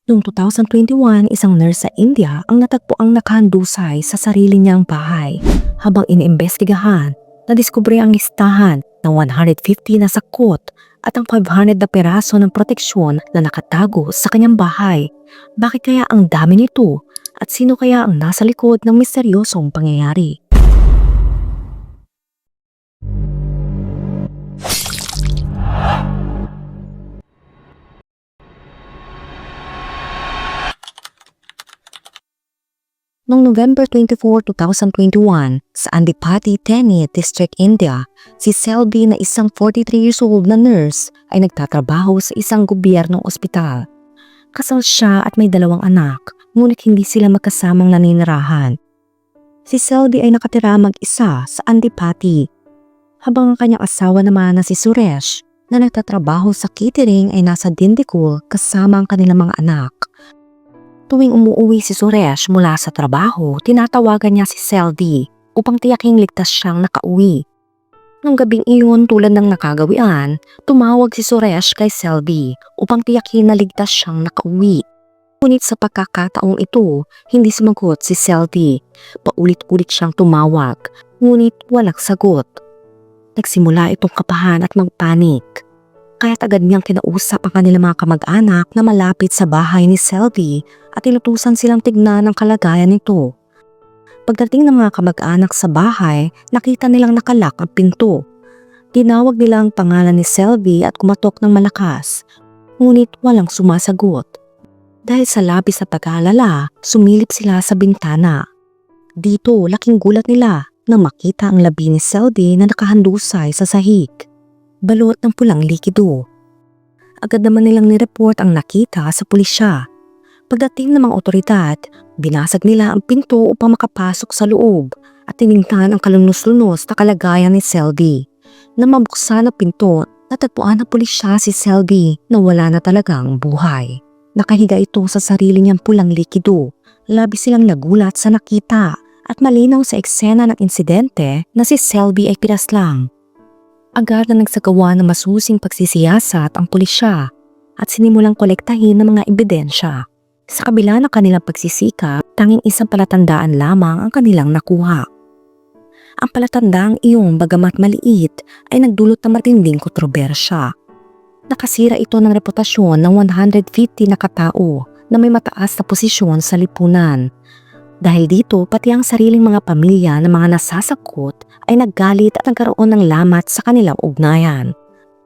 Noong 2021, isang nurse sa India ang natagpuang nakahandusay sa sarili niyang bahay. Habang iniimbestigahan, nadiskubre ang listahan ng 150 na sakot at ang 500 na peraso ng proteksyon na nakatago sa kanyang bahay. Bakit kaya ang dami nito? At sino kaya ang nasa likod ng misteryosong pangyayari? Noong November 24, 2021, sa Andipati, Thane District, India, si Selby na isang 43 years old na nurse ay nagtatrabaho sa isang gobyernong ospital. Kasal siya at may 2 anak, ngunit hindi sila magkasamang naninirahan. Si Selby ay nakatira mag-isa sa Andipati, habang ang kanyang asawa naman na si Suresh na nagtatrabaho sa catering ay nasa Dindikul kasama ang kanilang mga anak. Tuwing umuuwi si Suresh mula sa trabaho, tinatawagan niya si Selby upang tiyaking ligtas siyang nakauwi. Nung gabing iyon, tulad ng nakagawian, tumawag si Suresh kay Selby upang tiyakin na ligtas siyang nakauwi. Ngunit sa pagkakataong ito, hindi sumagot si Selby. Paulit-ulit siyang tumawag, ngunit walang sagot. Nagsimula itong kabahan at magpanik. Kaya't agad niyang kinausap ang kanilang mga kamag-anak na malapit sa bahay ni Selby at inutusan silang tignan ang kalagayan nito. Pagdating ng mga kamag-anak sa bahay, nakita nilang nakalak ang pinto. Tinawag nila ang pangalan ni Selby at kumatok ng malakas, ngunit walang sumasagot. Dahil sa labis na pag-aalala, sumilip sila sa bintana. Dito, laking gulat nila nang makita ang labi ni Selby na nakahandusay sa sahig, balot ng pulang likido. Agad naman nilang nireport ang nakita sa pulisya. Pagdating ng mga otoridad, binasag nila ang pinto upang makapasok sa loob at tiningnan ang kalunos-lunos na kalagayan ni Selby. Nang mabuksan ang pinto, natagpuan ng pulisya si Selby na wala na talagang buhay. Nakahiga ito sa sarili niyang pulang likido. Labis silang nagulat sa nakita at malinaw sa eksena ng insidente na si Selby ay pinaslang. Agad na nagsagawa ng masusing pagsisiyasat ang pulisya at sinimulang kolektahin ng mga ebidensya. Sa kabila ng kanilang pagsisikap, tanging isang palatandaan lamang ang kanilang nakuha. Ang palatandaang iyon, bagamat maliit, ay nagdulot ng matinding kontrobersya. Nakasira ito ng reputasyon ng 150 na katao na may mataas na posisyon sa lipunan. Dahil dito, pati ang sariling mga pamilya ng mga nasasakot ay naggalit at nagkaroon ng lamat sa kanilang ugnayan.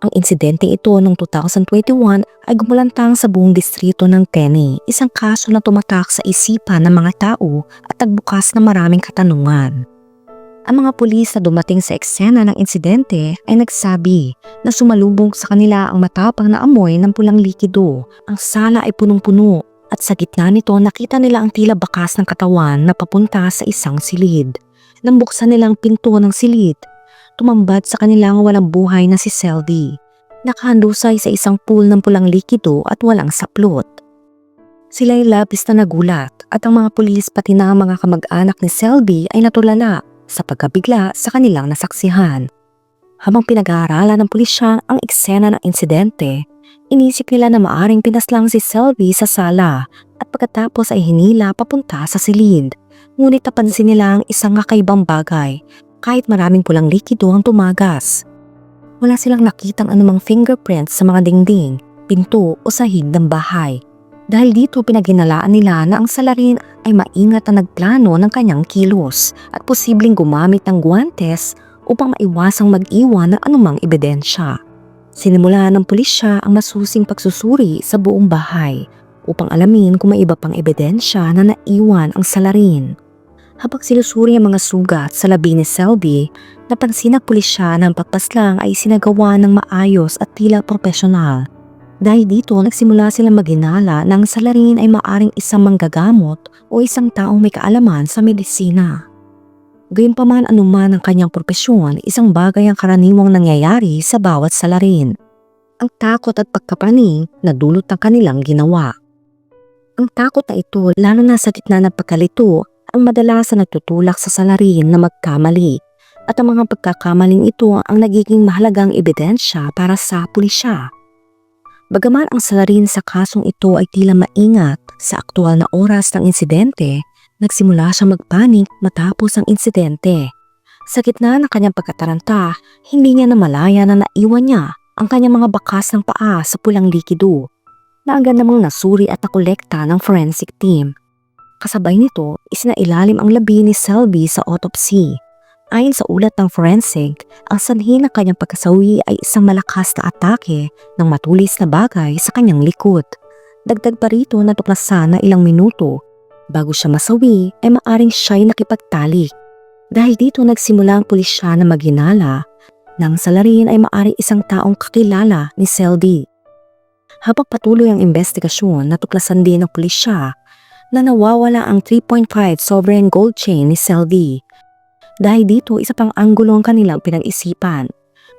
Ang insidente ito noong 2021 ay gumulantang sa buong distrito ng Thane, isang kaso na tumatak sa isipan ng mga tao at nagbukas ng maraming katanungan. Ang mga pulis na dumating sa eksena ng insidente ay nagsabi na sumalubong sa kanila ang matapang na amoy ng pulang likido. Ang sala ay punong-puno at sa gitna nito nakita nila ang tila bakas ng katawan na papunta sa isang silid. Nang buksan nila ang pinto ng silid, tumambad sa kanilang walang buhay na si Selby. Nakahandusay sa isang pool ng pulang likido at walang saplot. Sila'y labis na nagulat at ang mga pulis pati na ang mga kamag-anak ni Selby ay natulala sa pagkabigla sa kanilang nasaksihan. Habang pinag-aaralan ng pulisya ang eksena ng insidente, inisip nila na maaring pinaslang si Selby sa sala at pagkatapos ay hinila papunta sa silid. Ngunit napansin nila ang isang kakaibang bagay. Kahit maraming pulang likido ang tumagas, wala silang nakitang anumang fingerprints sa mga dingding, pinto o sahig ng bahay. Dahil dito pinaghinalaan nila na ang salarin ay maingat na nagplano ng kanyang kilos at posibleng gumamit ng guwantes upang maiwasang mag-iwan ng anumang ebidensya. Sinimula ng pulisya ang masusing pagsusuri sa buong bahay upang alamin kung may iba pang ebidensya na naiwan ang salarin. Habang sinusuri ang mga sugat sa labi ni Selby, napansin ng pulisya na ang pagpaslang ay sinagawa ng maayos at tila profesional. Dahil dito, nagsimula silang maghinala na ang salarin ay maaring isang manggagamot o isang taong may kaalaman sa medisina. Gayunpaman anuman ang kanyang propesyon, isang bagay ang karaniwang nangyayari sa bawat salarin. Ang takot at pagkapraning na dulot ng kanilang ginawa. Ang takot na ito, lalo na sa gitna ng pagkalito, ang madalas na nagtutulak sa salarin na magkamali at ang mga pagkakamaling ito ang nagiging mahalagang ebidensya para sa pulisya. Bagaman ang salarin sa kasong ito ay tila maingat, sa aktual na oras ng insidente, nagsimula siyang magpanik matapos ang insidente. Sa gitna ng kanyang pagkataranta, hindi niya namalaya na naiwan niya ang kanyang mga bakas ng paa sa pulang likido na agad namang nasuri at nakolekta ng forensic team. Kasabay nito, isinailalim ang labi ni Selby sa autopsy. Ayon sa ulat ng forensic, ang sanhi ng kanyang pagkasawi ay isang malakas na atake ng matulis na bagay sa kanyang likod. Dagdag pa rito na tuklasan na ilang minuto bago siya masawi ay maaring siya'y nakipagtalik. Dahil dito nagsimula ang pulisya na maghinala nang salarin ay maaring isang taong kakilala ni Selby. Habang patuloy ang investigasyon, natuklasan din ng pulisya na nawawala ang 3.5 sovereign gold chain ni Selby. Dahil dito, isa pang anggulo ang kanilang pinag-isipan.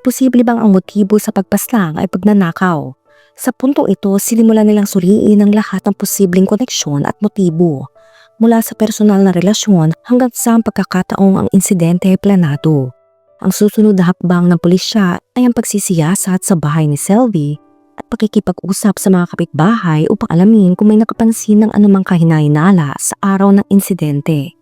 Posible bang ang motibo sa pagpaslang ay pagnanakaw? Sa puntong ito, sinimulan nilang suriin ang lahat ng posibleng koneksyon at motibo. Mula sa personal na relasyon hanggang sa pagkakataong ang insidente ay planado. Ang susunod na hakbang ng pulisya ay ang pagsisiyasat sa bahay ni Selby at pakikipag-usap sa mga kapitbahay upang alamin kung may nakapansin ng anumang kahinahinala sa araw ng insidente.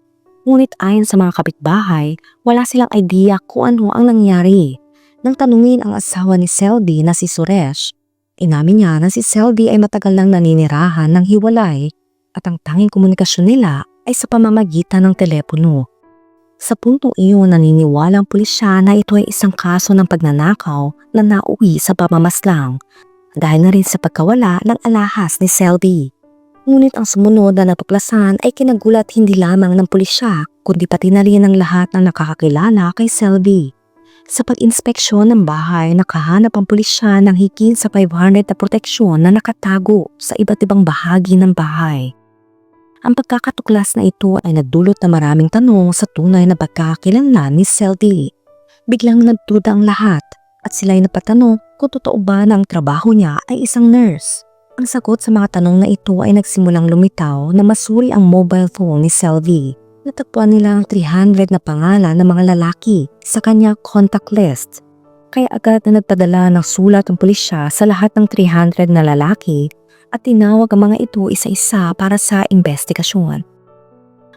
Ngunit ayon sa mga kapitbahay, wala silang idea kung ano ang nangyari. Nang tanungin ang asawa ni Selby na si Suresh, inamin niya na si Selby ay matagal nang naninirahan ng hiwalay at ang tanging komunikasyon nila ay sa pamamagitan ng telepono. Sa puntong iyon, naniniwala ang pulisya na ito ay isang kaso ng pagnanakaw na nauwi sa pamamaslang dahil na rin sa pagkawala ng alahas ni Selby. Ngunit ang sumunod na natuklasan ay kinagulat hindi lamang ng pulisya kundi pati na rin ng lahat ng nakakakilala kay Selby. Sa pag-inspeksyon ng bahay, nakahanap ang pulisya ng higit sa 500 na proteksyon na nakatago sa iba't ibang bahagi ng bahay. Ang pagkakatuklas na ito ay nagdulot na maraming tanong sa tunay na pagkakakilanlan ni Selby. Biglang nagduda ang lahat at sila'y napatanong kung totoo ba na ang trabaho niya ay isang nurse. Ang sagot sa mga tanong na ito ay nagsimulang lumitaw na masuri ang mobile phone ni Selby. Natagpuan nila ang 300 na pangalan ng mga lalaki sa kanya contact list. Kaya agad na nagpadala ng sulat ang pulisya sa lahat ng 300 na lalaki at tinawag ang mga ito isa-isa para sa investigasyon.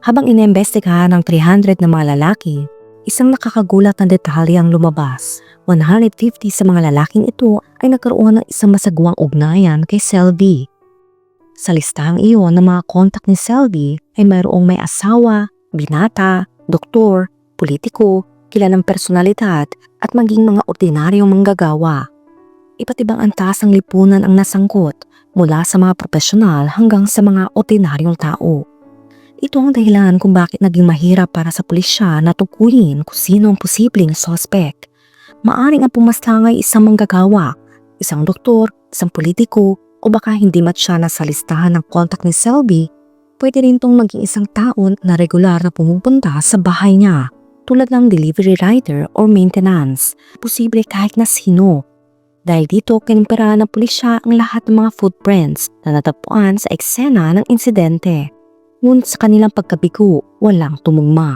Habang inimbestigahan ng 300 na mga lalaki, isang nakakagulat na detalye ang lumabas. 150 sa mga lalaking ito ay nagkaroon ng isang masagwang ugnayan kay Selby. Sa listahang iyon ng mga kontak ni Selby ay mayroong may asawa, binata, doktor, politiko, kilalang personalidad at maging mga ordinaryong manggagawa. Iba't ibang antas ng lipunan ang nasangkot mula sa mga profesional hanggang sa mga ordinaryong tao. Ito ang dahilan kung bakit naging mahirap para sa pulisya na tukuyin kung sino ang posibleng suspect. Maaring ang pumaslang ay isang manggagawa, isang doktor, isang politiko o baka hindi matya na sa listahan ng kontak ni Selby. Pwede rin itong maging isang taon na regular na pumupunta sa bahay niya tulad ng delivery rider or maintenance. Posible kahit na sino. Dahil dito kinimpirahan ng pulisya ang lahat ng mga footprints na natagpuan sa eksena ng insidente. Ngunit sa kanilang pagkabigo, walang tumugma.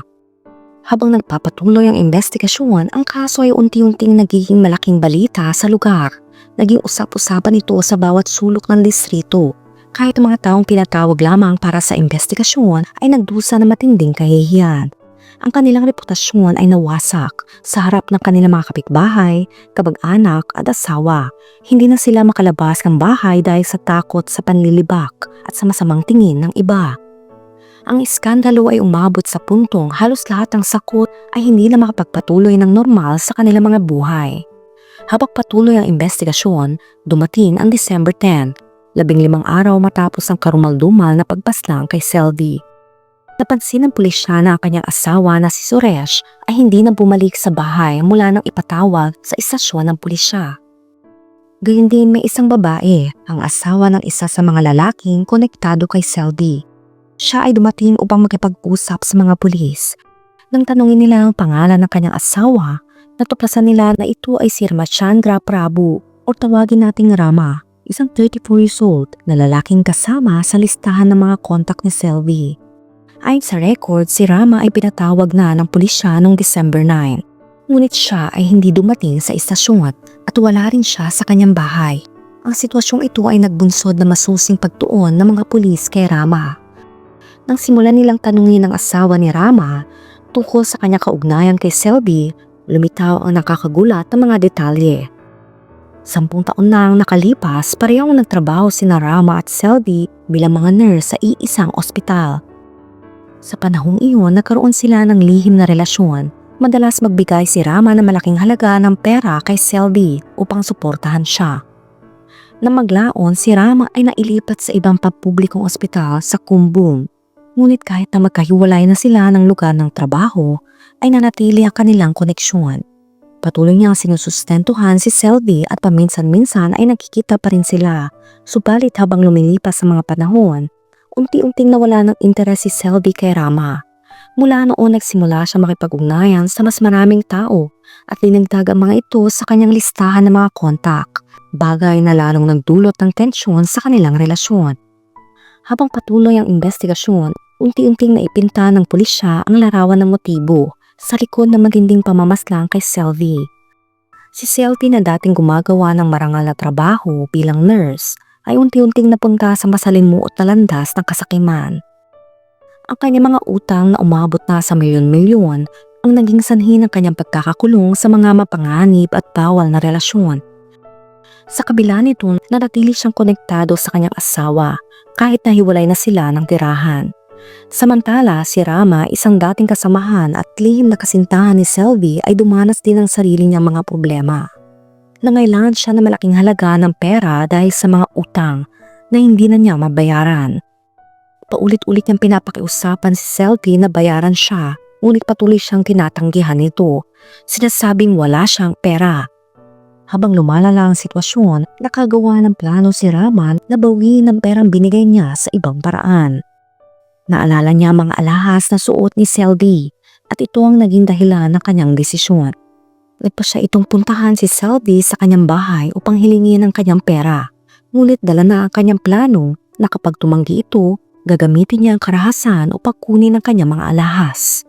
Habang nagpapatuloy ang investigasyon, ang kaso ay unti-unting nagiging malaking balita sa lugar. Naging usap-usapan ito sa bawat sulok ng distrito. Kahit ang mga taong pinatawag lamang para sa investigasyon ay nagdusa ng matinding kahihiyan. Ang kanilang reputasyon ay nawasak sa harap ng kanilang mga kapitbahay, kabag-anak at asawa. Hindi na sila makalabas ng bahay dahil sa takot sa panlilibak at sa masamang tingin ng iba. Ang iskandalo ay umabot sa puntong halos lahat ng sakot ay hindi na makapagpatuloy ng normal sa kanilang mga buhay. Habang patuloy ang investigasyon, dumating ang December 10, 15 araw matapos ang karumaldumal na pagpaslang kay Selby. Napansin ng pulisya na ang kanyang asawa na si Suresh ay hindi na bumalik sa bahay mula nang ipatawag sa istasyon ng pulisya. Gayun din may isang babae, ang asawa ng isa sa mga lalaking konektado kay Selby. Siya ay dumating upang makipag-usap sa mga pulis. Nang tanungin nila ang pangalan ng kanyang asawa, natuklasan nila na ito ay si Ramachandra Prabhu o tawagin nating Rama, isang 34 years old na lalaking kasama sa listahan ng mga kontak ni Selby. Ayon sa record, si Rama ay pinatawag na ng pulisya noong December 9. Ngunit siya ay hindi dumating sa istasyon at wala rin siya sa kanyang bahay. Ang sitwasyong ito ay nagbunsod na masusing pagtuon ng mga pulis kay Rama. Nang simulan nilang tanungin ang asawa ni Rama tungkol sa kanyang kaugnayan kay Selby, lumitaw ang nakakagulat na mga detalye. 10 taon nang nakalipas, parehong nagtrabaho sina Rama at Selby bilang mga nurse sa iisang ospital. Sa panahong iyon, nagkaroon sila ng lihim na relasyon. Madalas magbigay si Rama ng malaking halaga ng pera kay Selby upang suportahan siya. Nang maglaon, si Rama ay nailipat sa ibang pampublikong ospital sa Kumbum. Ngunit kahit na magkahiwalay na sila ng lugar ng trabaho, ay nanatili ang kanilang koneksyon. Patuloy niyang sinusustentuhan si Selby at paminsan-minsan ay nagkikita pa rin sila. Subalit habang lumilipas sa mga panahon, unti-unting nawala ng interes si Selby kay Rama. Mula noon nagsimula siya makipag-ugnayan sa mas maraming tao at linagdag ang mga ito sa kanyang listahan ng mga kontak. Bagay na lalong nagdulot ng tensyon sa kanilang relasyon. Habang patuloy ang investigasyon, unti-unting naipinta ng pulisya ang larawan ng motibo sa likod ng matinding pamamaslang kay Selby. Si Selby na dating gumagawa ng marangal na trabaho bilang nurse ay unti-unting napunta sa masalimuot na landas ng kasakiman. Ang kanyang mga utang na umabot na sa milyon-milyon ang naging sanhi ng kanyang pagkakakulong sa mga mapanganib at bawal na relasyon. Sa kabila nito, nanatili siyang konektado sa kanyang asawa kahit nahiwalay na sila ng tirahan. Samantala, si Rama, isang dating kasamahan at lihim na kasintahan ni Selby ay dumanas din ng sarili niyang mga problema. Nangailangan siya ng malaking halaga ng pera dahil sa mga utang na hindi na niya mabayaran. Paulit-ulit niyang pinapakiusapan si Selby na bayaran siya, ngunit patuloy siyang tinatanggihan nito. Sinasabing wala siyang pera. Habang lumalala ang sitwasyon, nakagawa ng plano si Rama na bawiin ang perang binigay niya sa ibang paraan. Naalala niya ang mga alahas na suot ni Selby at ito ang naging dahilan ng kanyang desisyon. Nagpa siya itong puntahan si Selby sa kanyang bahay upang hilingin ang kanyang pera. Ngunit dala na ang kanyang plano na kapag tumanggi ito, gagamitin niya ang karahasan upang kunin ang kanyang mga alahas.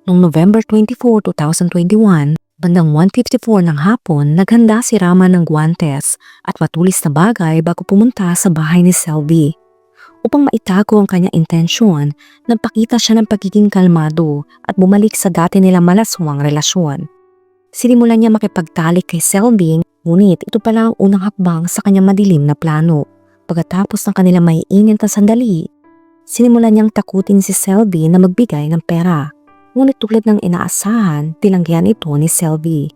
Noong November 24, 2021, bandang 1:54 ng hapon, naghanda si Rama ng guwantes at matulis na bagay bago pumunta sa bahay ni Selby. Upang maitago ang kanyang intensyon, nagpakita siya ng pagiging kalmado at bumalik sa dati nilang malaswang relasyon. Sinimulan niya makipagtalik kay Selby, ngunit ito pala ang unang hakbang sa kanyang madilim na plano. Pagkatapos ng kanilang maiinit na sandali, sinimulan niyang takutin si Selby na magbigay ng pera. Ngunit tulad ng inaasahan, tinanggihan ito ni Selby.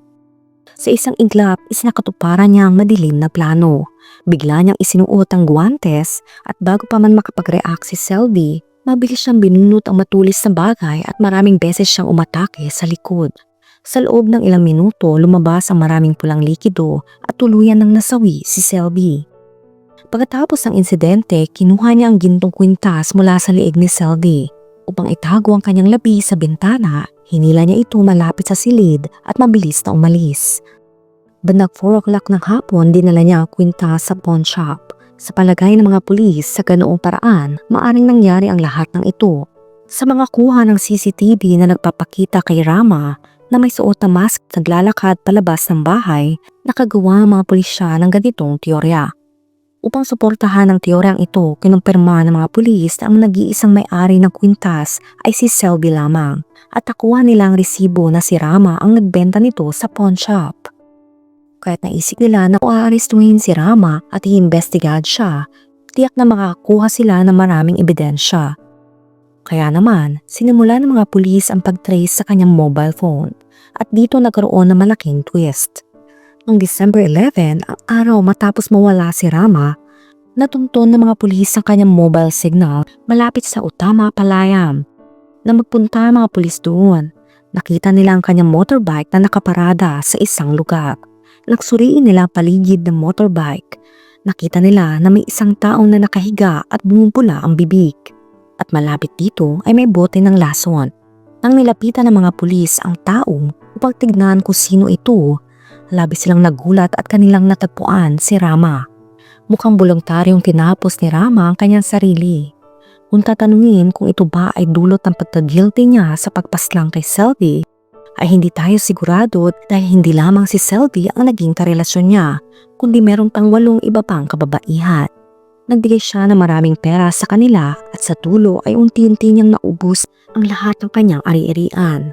Sa isang iglap, isinakatuparan niya ang madilim na plano. Bigla niyang isinuot ang guwantes at bago pa man makapag-react si Selby, mabilis siyang binunot ang matulis na bagay at maraming beses siyang umatake sa likod. Sa loob ng ilang minuto, lumabas ang maraming pulang likido at tuluyan ng nasawi si Selby. Pagkatapos ng insidente, kinuha niya ang gintong kwintas mula sa liig ni Selby. Upang itago ang kanyang labi sa bintana, hinila niya ito malapit sa silid at mabilis na umalis. Bandang 4 o'clock ng hapon, dinala niya ang kwintas sa pawn shop. Sa palagay ng mga pulis, sa ganoong paraan, maaring nangyari ang lahat ng ito. Sa mga kuha ng CCTV na nagpapakita kay Rama na may suot na mask at naglalakad palabas ng bahay, nakagawa ang mga pulisya ng ganitong teorya. Upang suportahan ang teoryang ito, kinumpirma ng mga pulis na ang nag-iisang may-ari ng kwintas ay si Selby lamang at nakuha nila ang resibo na si Rama ang nagbenta nito sa pawn shop. Kaya't naisip nila na kung aarestuhin si Rama at iimbestigahan siya, tiyak na makakakuha sila ng maraming ebidensya. Kaya naman, sinimula ng mga pulis ang pag-trace sa kanyang mobile phone at dito nagkaroon ng malaking twist. Noong December 11, ang araw matapos mawala si Rama, natunton ng mga pulis ang kanyang mobile signal malapit sa Utama, Palayam. Nang magpunta ang mga pulis doon, nakita nila ang kanyang motorbike na nakaparada sa isang lugar. Nagsuriin nila ang paligid ng motorbike. Nakita nila na may isang taong na nakahiga at bumubula ang bibig. At malapit dito ay may bote ng lason. Nang nilapitan ng mga pulis ang taong upang tignan kung sino ito, labis silang nagulat at kanilang natagpuan si Rama. Mukhang voluntaryong tinapos ni Rama ang kanyang sarili. Kung tatanungin kung ito ba ay dulot ng pagka-guilty niya sa pagpaslang kay Selby, ay hindi tayo sigurado dahil hindi lamang si Selby ang naging karelasyon niya, kundi meron pang 8 iba pang kababaihan. Nagbigay siya ng maraming pera sa kanila at sa dulo ay unti-unti niyang naubos ang lahat ng kanyang ari-arian.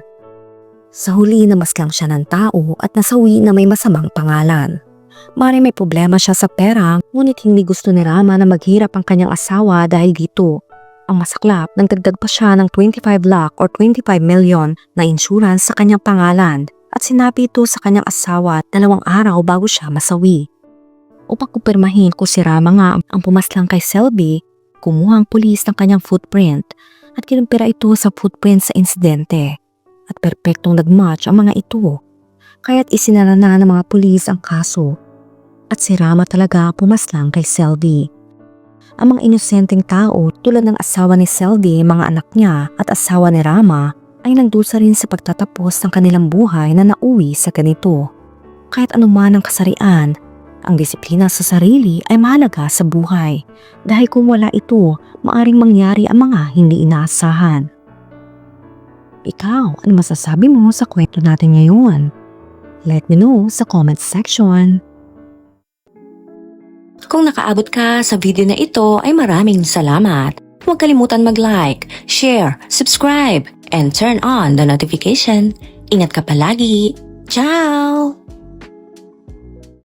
Sa huli namaslang siya ng tao at nasawi na may masamang pangalan. Maring may problema siya sa pera, ngunit hindi gusto ni Rama na maghirap ang kanyang asawa dahil dito. Ang masaklap, nagdagdag pa siya ng 25 lakh or 25 million na insurance sa kanyang pangalan at sinabi ito sa kanyang asawa 2 araw bago siya masawi. Upang kumpirmahin kung si Rama nga ang pumaslang kay Selby, kumuha ang pulis ng kanyang footprint at kinumpira ito sa footprint sa insidente. At perpektong nagmatch ang mga ito. Kaya't isinara na ng mga pulis ang kaso. At si Rama talaga pumaslang kay Selby. Ang mga inosenteng tao tulad ng asawa ni Selby, mga anak niya at asawa ni Rama ay nagdusa rin sa pagtatapos ng kanilang buhay na nauwi sa ganito. Kahit anuman ang kasarian, ang disiplina sa sarili ay mahalaga sa buhay dahil kung wala ito, maaring mangyari ang mga hindi inaasahan. Ikaw, ano masasabi mo sa kwento natin ngayon? Let me know sa comment section. Kung nakaabot ka sa video na ito ay maraming salamat. Huwag kalimutan mag-like, share, subscribe, and turn on the notification. Ingat ka palagi. Ciao!